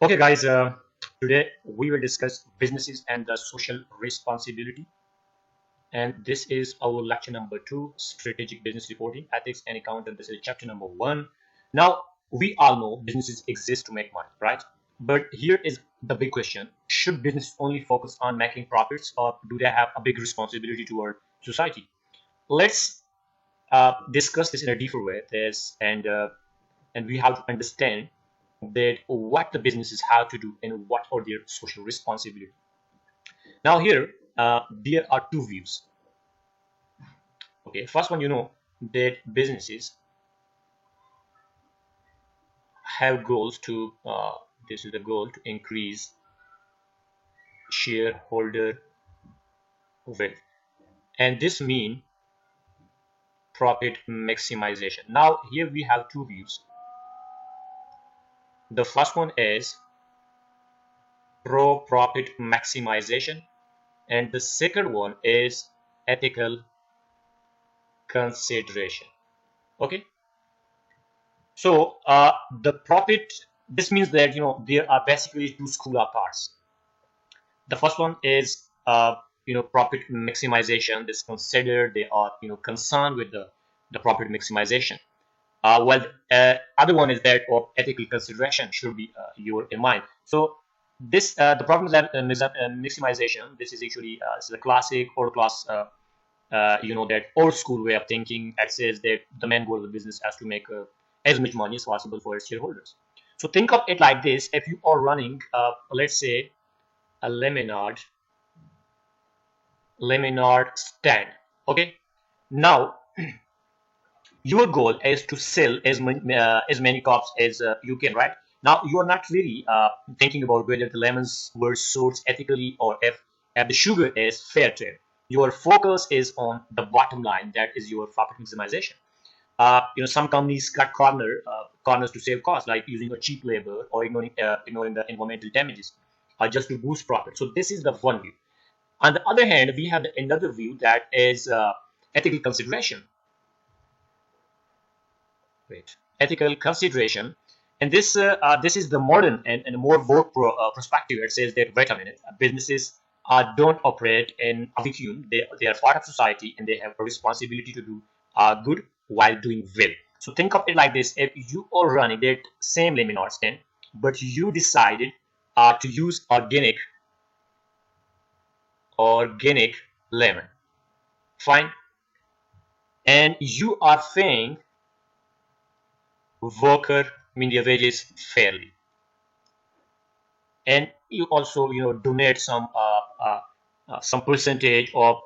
Okay, guys, today we will discuss businesses and the social responsibility. And this is our lecture number two, strategic business reporting, ethics and accounting. This is chapter number one. Now, we all know businesses exist to make money, right? But here is the big question. Should business only focus on making profits or do they have a big responsibility toward society? Let's discuss this in a deeper way. And we have to understand that what the businesses have to do and what are their social responsibility. Now here, there are two views. Okay, first one, that businesses have goals to, this is the goal to increase shareholder wealth. And this mean profit maximization. Now here we have two views. The first one is pro profit maximization and the second one is ethical consideration. Okay, so the profit, this means that there are basically two school of thoughts. The first one is profit maximization. This considered they are concerned with the profit maximization. Well, other one is that of ethical consideration should be your in mind. So this the problem is that maximization. This is actually this is a classic or class. That old school way of thinking that says that the main goal of the business has to make as much money as possible for its shareholders. So think of it like this: if you are running, let's say, a lemonade stand. Okay, now your goal is to sell as many cups as you can, right? Now you are not really thinking about whether the lemons were sourced ethically or if the sugar is fair trade. Your focus is on the bottom line, that is your profit maximization. Some companies cut corners to save costs, like using a cheap labor or ignoring the environmental damages, just to boost profit. So this is the one view. On the other hand, we have another view that is ethical consideration. Wait, ethical consideration, and this is the modern and more woke perspective. It says that wait a minute, businesses don't operate in a vacuum. They are part of society and they have a responsibility to do good while doing well. So think of it like this: if you are running that same lemonade stand, but you decided to use organic lemon, fine, and you are paying worker, I mean their wages fairly, and you also donate some percentage of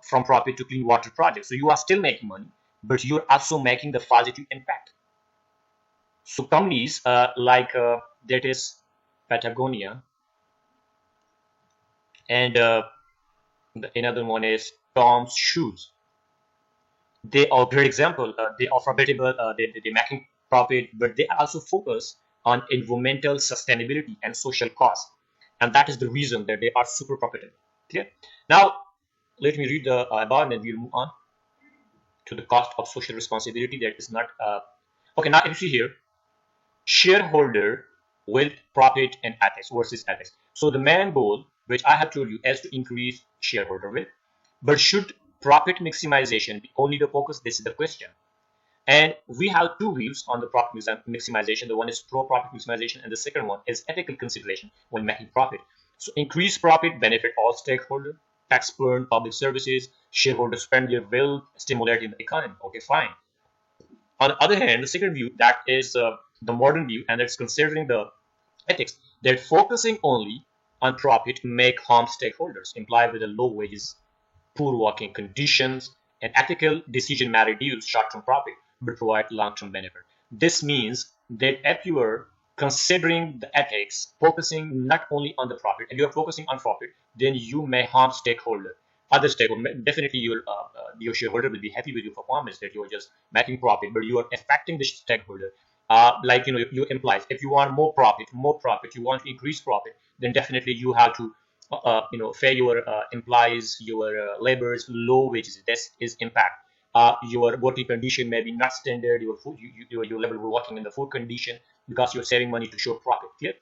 from profit to clean water projects. So you are still making money, but you're also making the positive impact. So companies like that is Patagonia, and another one is Tom's Shoes. They are a great example. They are profitable. They're making profit, but they also focus on environmental sustainability and social costs, and that is the reason that they are super profitable. Okay. Now let me read the about, and we'll move on to the cost of social responsibility. That is not okay. Now if you see here, shareholder wealth, profit, and ethics versus ethics. So the main goal, which I have told you, is to increase shareholder wealth. But should profit maximization be only the focus? This is the question. And we have two views on the profit maximization. The one is pro profit maximization, and the second one is ethical consideration when making profit. So increased profit benefit all stakeholders, tax burn, public services, shareholders spend their wealth, stimulating the economy. Okay, fine. On the other hand, the second view, that is the modern view, and that's considering the ethics, that focusing only on profit make harm stakeholders, imply with the low wages, poor working conditions, and ethical decision may reduce short-term profit but provide long-term benefit. This means that if you are considering the ethics, focusing not only on the profit, and you are focusing on profit, then you may harm stakeholder. Other stakeholder, definitely your shareholder will be happy with your performance that you are just making profit, but you are affecting the stakeholder. Like you implies, if you want more profit, you want to increase profit, then definitely you have to pay your employees, your laborers low wages. This is impact. Your working condition may be not standard. Your food, your labor were working in the food condition because you're saving money to show profit. Clear?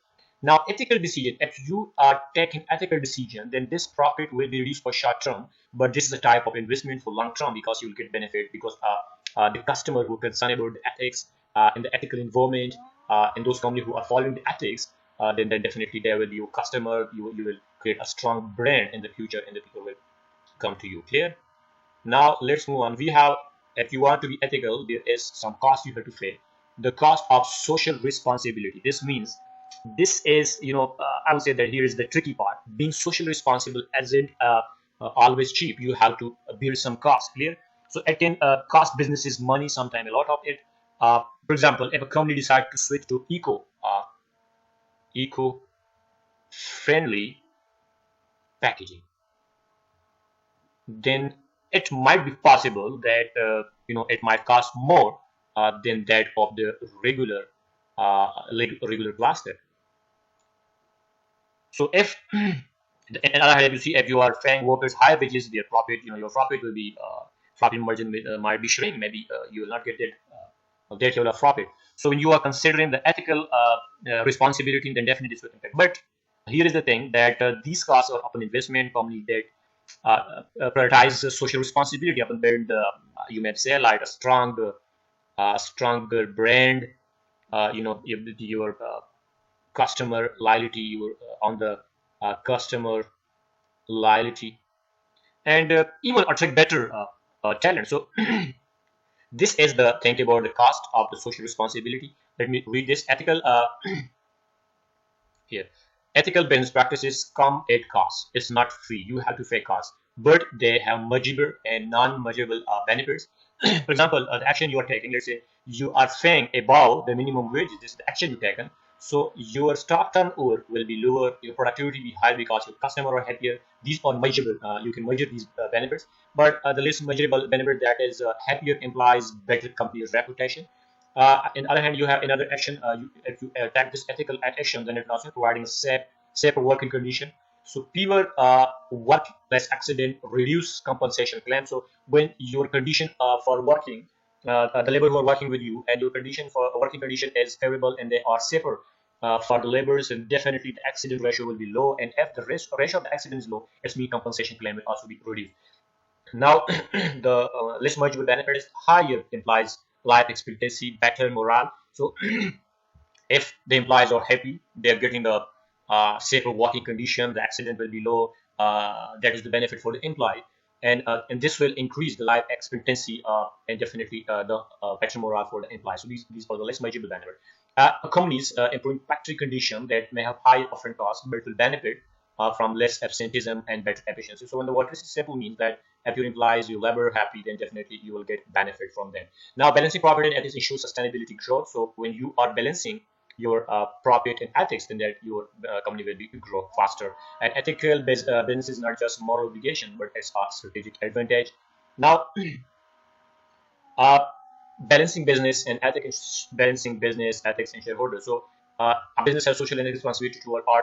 Now, ethical decision, if you are taking ethical decision, then this profit will be reduced for short term, but this is a type of investment for long term because you will get benefit because the customer who are concerned about the ethics in the ethical environment and those companies who are following the ethics, then definitely they will be your customer. You will create a strong brand in the future and the people will come to you. Clear? Now let's move on. We have, if you want to be ethical, there is some cost you have to pay. The cost of social responsibility. This means this is, I would say that here is the tricky part. Being socially responsible isn't always cheap. You have to bear some cost. Clear? So it can cost businesses money, sometimes a lot of it. For example, if a company decides to switch to eco-friendly packaging, then it might be possible that it might cost more than that of the regular plastic. So if in other hand, you see if you are paying workers higher wages, their profit, your profit will be profit margin might be shrink. Maybe you will not get that level of profit. So when you are considering the ethical responsibility, then definitely this will impact. But here is the thing that these costs are often investment company that prioritize social responsibility upon build you may say like a stronger brand, your customer loyalty, your on the customer loyalty, and even attract better talent. So this is the thing about the cost of the social responsibility. Let me read this. Here, ethical business practices come at cost. It's not free. You have to pay cost, but they have measurable and non-measurable benefits. For example, the action you are taking, let's say you are paying above the minimum wages. This is the action you taken. So your stock turnover will be lower, your productivity will be higher because your customer are happier. These are measurable. You can measure these benefits, but the least measurable benefit that is happier implies better company's reputation. On the other hand, you have another action. If you attack this ethical action, then it also providing a safer working condition. So people work less accident, reduce compensation claims. So when your condition for working, the labor who are working with you, and your condition for working condition is favorable and they are safer for the laborers, and definitely the accident ratio will be low. And if the ratio of the accident is low, its mean compensation claim will also be reduced. Now, the less mergeable benefit is higher implies life expectancy, better morale. So, if the employees are happy, they're getting the safer working condition, the accident will be low. That is the benefit for the employee, and this will increase the life expectancy and definitely the better morale for the employee. So these are the less measurable benefit. Companies improving factory condition that may have high upfront costs, but will benefit from less absenteeism and better efficiency. So when the water is simple means that if your employees, your labor happy, then definitely you will get benefit from them. Now, balancing profit and ethics ensures sustainability growth. So when you are balancing your profit and ethics, then that your company will be grow faster. And ethical business is not just moral obligation, but it's a strategic advantage. Now, uh, balancing business and ethics, balancing business ethics and shareholders. So, a business has social and ethical responsibility toward all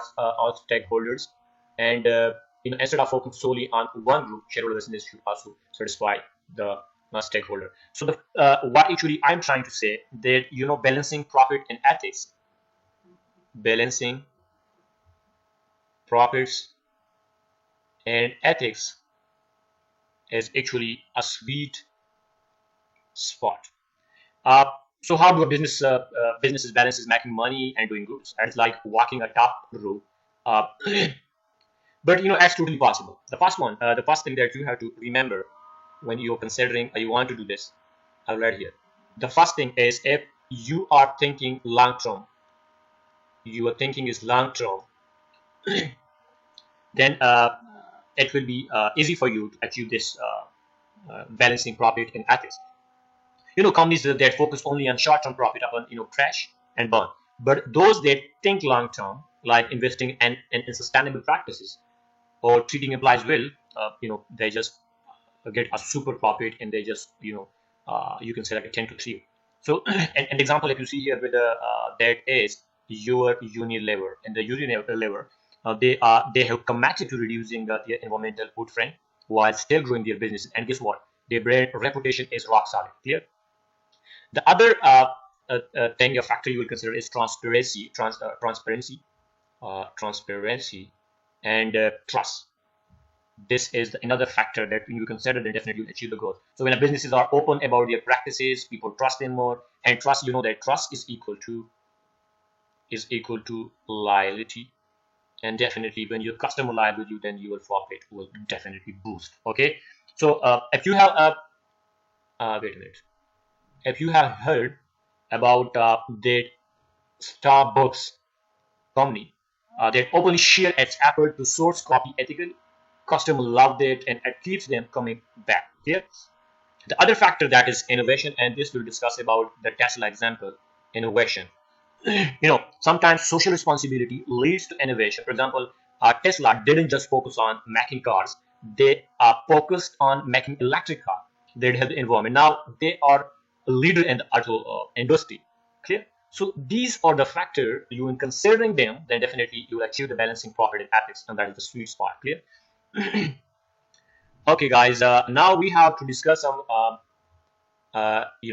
stakeholders, and instead of focusing solely on one group, shareholder business should also satisfy the stakeholder. So, what actually I'm trying to say that balancing profit and ethics, balancing profits and ethics is actually a sweet spot. Uh, so how do a businesses balances making money and doing goods? And it's like walking a top rope. Uh, but it's totally possible. The first thing that you have to remember when you're considering you want to do this, I'll write here. The first thing is if you are thinking long term, your thinking is long term, then it will be easy for you to achieve this balancing profit and ethics. Companies that focus only on short-term profit upon crash and burn, but those that think long-term, like investing in sustainable practices or treating employees well, they just get a super profit, and they just you can say like a 10 to 3. So an example if you see here with the that is your Unilever. And the Unilever, they have committed to reducing their environmental footprint while still growing their business, and guess what, their brand reputation is rock solid. Clear? The other thing, a factor you will consider is transparency. Transparency. transparency, and trust. This is another factor that when you consider, then definitely you'll achieve the growth. So when businesses are open about their practices, people trust them more, and trust, you know that trust is equal to loyalty. And definitely when your customer lie with you, then your profit will definitely boost. Okay, so if you have wait a minute, if you have heard about the Starbucks company that openly shared its effort to source copy ethically, customer loved it and it keeps them coming back here. The other factor that is innovation, and this we'll discuss about the Tesla example. Innovation, sometimes social responsibility leads to innovation. For example, Tesla didn't just focus on making cars; they are focused on making electric car that help the environment. Now they are a leader in the auto industry. Clear? So these are the factors. You, in considering them, then definitely you will achieve the balancing profit and ethics, and that is the sweet spot. Clear? Okay, guys. Now we have to discuss some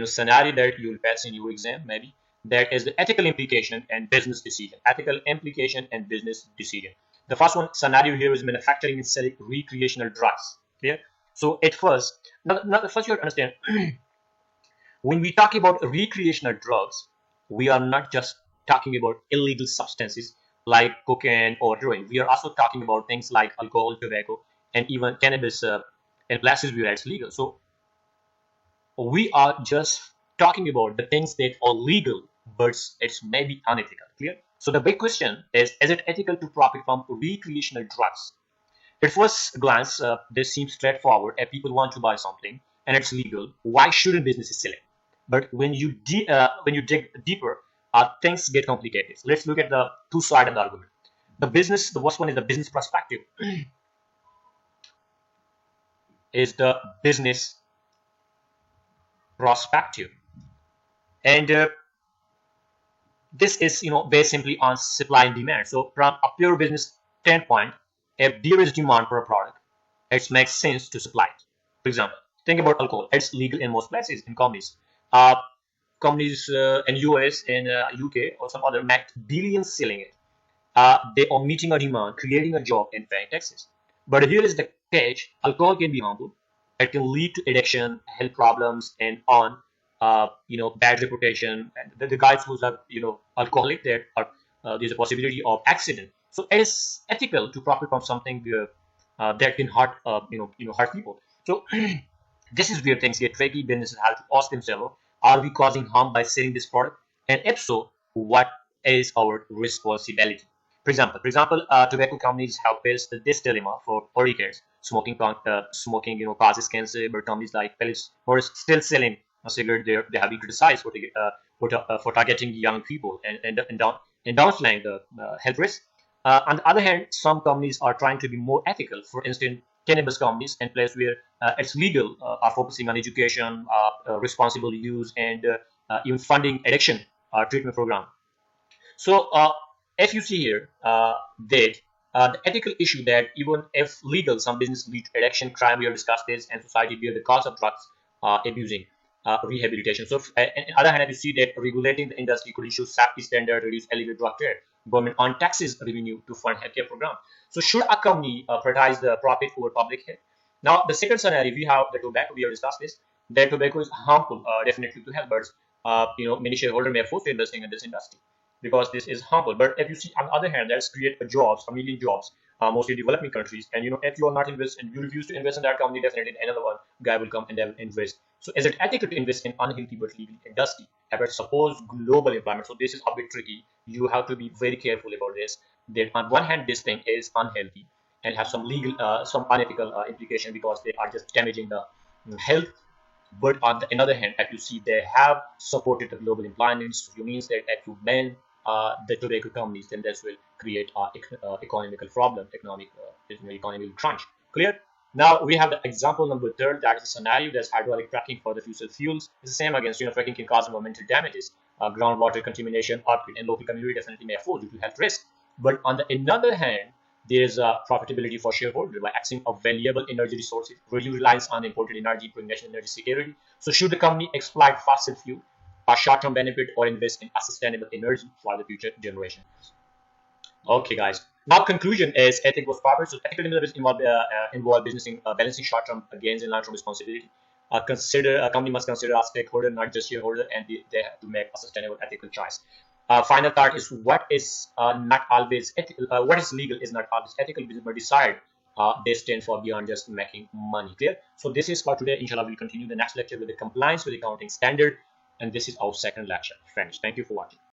scenario that you will pass in your exam. Maybe that is the ethical implication and business decision. Ethical implication and business decision. The first one scenario here is manufacturing and selling recreational drugs. Clear? So at first, now first you have to understand, when we talk about recreational drugs, we are not just talking about illegal substances like cocaine or heroin. We are also talking about things like alcohol, tobacco, and even cannabis in places where it's legal. So we are just talking about the things that are legal, but it's maybe unethical. Clear? So the big question is it ethical to profit from recreational drugs? At first glance, this seems straightforward. If people want to buy something and it's legal, why shouldn't businesses sell it? But when you dig deeper, things get complicated. So let's look at the two sides of the argument. The first one is the business perspective. Is the business perspective, and this is based simply on supply and demand. So from a pure business standpoint, if there is demand for a product, it makes sense to supply it. For example, think about alcohol. It's legal in most places in companies. Uh, Companies in US and UK or some other make billions selling it. They are meeting a demand, creating a job, and paying taxes. But here is the catch: alcohol can be harmful. It can lead to addiction, health problems, and on bad reputation. And the guys who are alcoholic, there are there's a possibility of accident. So it is ethical to profit from something that can hurt hurt people. So this is where things get tricky. Businesses have to ask themselves, are we causing harm by selling this product? And if so, what is our responsibility? For example, tobacco companies have faced this dilemma for decades. Smoking, causes cancer, but companies like Philips are still selling a cigarette. They have been criticized for targeting young people and downplaying the health risk. On the other hand, some companies are trying to be more ethical. For instance, cannabis companies in place where it's legal are focusing on education, responsible use, and even funding addiction treatment program. So if you see here that the ethical issue that even if legal, some business lead to addiction, crime, we have discussed this, and society bear the cost of drugs abusing rehabilitation. So on the other hand, if you see that regulating the industry could issue safety standard, reduce illegal drug trade, government on taxes revenue to fund healthcare program. So should a company prioritize the profit over public health? Now, the second scenario, we have the tobacco. We have discussed this. That tobacco is harmful, definitely to health, but many shareholders may force investing in this industry because this is harmful. But if you see, on the other hand, that's create jobs, a million jobs, mostly developing countries. And if you are not invest and you refuse to invest in that company, definitely another one guy will come and they will invest. So is it ethical to invest in unhealthy but legal industry? If it suppose global employment, so this is a bit tricky. You have to be very careful about this. That on one hand, this thing is unhealthy and have some legal, some unethical implication because they are just damaging the health. But on the another hand, if you see, they have supported the global employment, so it means that if you ban the tobacco companies, then this will create economical problem, economical crunch. Clear? Now we have the example number third, that is a scenario that's hydraulic fracking for the fossil fuels. It's the same against fracking can cause environmental damages, groundwater contamination, earthquake, and local community definitely may afford due to health risk. But on the another hand, there's a profitability for shareholders by accessing of valuable energy resources, reduce reliance on imported energy, bring national energy security. So should the company exploit fossil fuel for short-term benefit or invest in a sustainable energy for the future generation? Okay, guys. Now, conclusion is ethic was proper. So, ethical business involve business balancing short-term gains and long-term responsibility. Consider a company must consider a stakeholder, not just shareholder, and they have to make a sustainable ethical choice. Final thought is what is not always ethical. What is legal is not always ethical, but desired. They stand for beyond just making money. Clear? So this is for today. Inshallah, we'll continue the next lecture with the compliance with accounting standard, and this is our second lecture. Friends, thank you for watching.